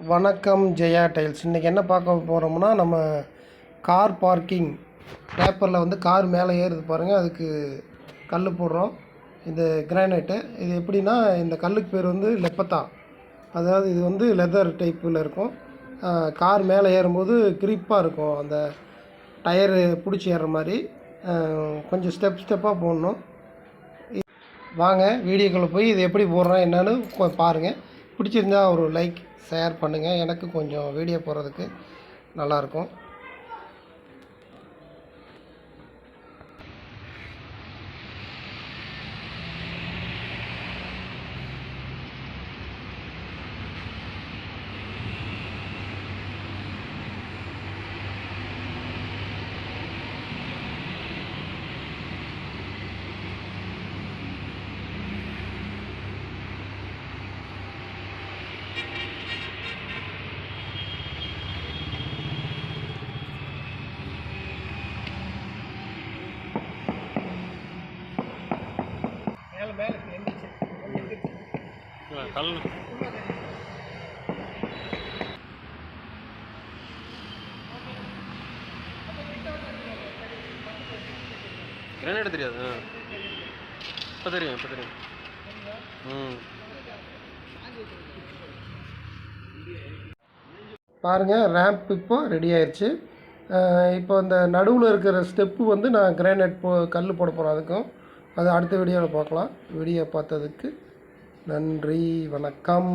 வணக்கம் ஜெயா டைல்ஸ். இன்றைக்கி என்ன பார்க்க போகிறோம்னா, நம்ம கார் பார்க்கிங் பேப்பரில் வந்து கார் மேலே ஏறுது பாருங்கள், அதுக்கு கல் போடுறோம். இந்த கிரானைட்டு இது எப்படின்னா, இந்த கல்லுக்கு பேர் வந்து லெப்பத்தா. அதாவது இது வந்து லெதர் டைப்பில் இருக்கும். கார் மேலே ஏறும்போது கிரிப்பாக இருக்கும். அந்த டயரு பிடிச்சி ஏறுற மாதிரி கொஞ்சம் ஸ்டெப்பாக போடணும். வாங்க வீடியோக்குள்ளே போய் இது எப்படி போடுறோம் என்னன்னு பாருங்கள். பிடிச்சிருந்தா ஒரு லைக் ஷேர் பண்ணுங்கள், எனக்கு கொஞ்சம் வீடியோ போடுறதுக்கு நல்லாயிருக்கும். கல் கிரானைட் தெரியாது. இப்போ தெரியும். பாருங்கள், ரேம்ப் இப்போ ரெடி ஆயிடுச்சு. இப்போ இந்த நடுவில் இருக்கிற ஸ்டெப்பு வந்து நான் கிரானைட் கல் போட போகிறேன். அதுக்கும் அது அடுத்த வீடியோவில் பார்க்கலாம். வீடியோ பார்த்ததுக்கு நன்றி, வணக்கம்.